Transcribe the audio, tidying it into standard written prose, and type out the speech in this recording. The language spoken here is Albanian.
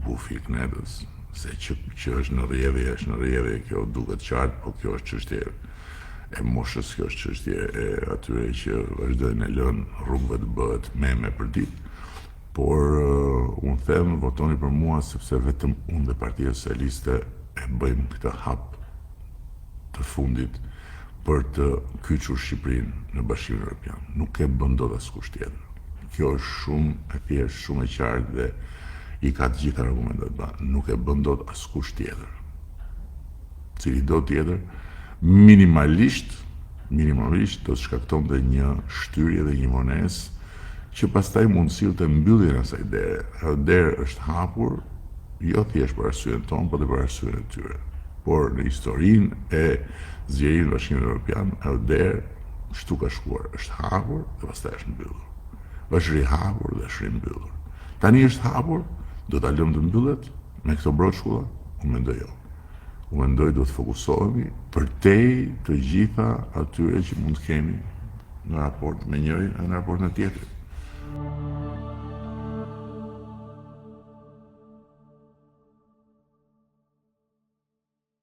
bufi knetës, se që është në rrjedhje, kjo duket qartë, po kjo është çështje e moshës, kjo është çështje e atyre që vazhdojnë e lënë rrugëve të bëhet meme për ditë, por unë them votoni për mua sepse vetëm unë dhe Partia Socialiste e bëjmë këtë hap të fundit për të kyçur Shqipërinë në Bashkimin Evropian. Nuk e bën dot askush tjetër. Kjo është shumë e thjeshtë, shumë e qartë dhe i ka të gjitha argumentet. Nuk e bën dot askush tjetër. Cili do tjetër, minimalisht do të shkaktonte një shtyrje dhe një vonesë që pastaj mund sillte mbylljen e asaj dere. Ajo derë është hapur, jo thjesht për arsyeën tonë, por edhe për arsyeën e tyre. Por në historinë e zgjerimit të Bashkimit Evropian, ajo derë shtu ka shkuar, është hapur dhe pastaj është mbyllur. Është rihapur dhe është rimbyllur. Tani është hapur, do ta lëmë të mbyllet me këto broçkulla? Unë mendoj jo. Unë mendoj do të fokusohemi përtej të gjitha atyre që mund të kemi në raport me njërin e në raport me tjetrin.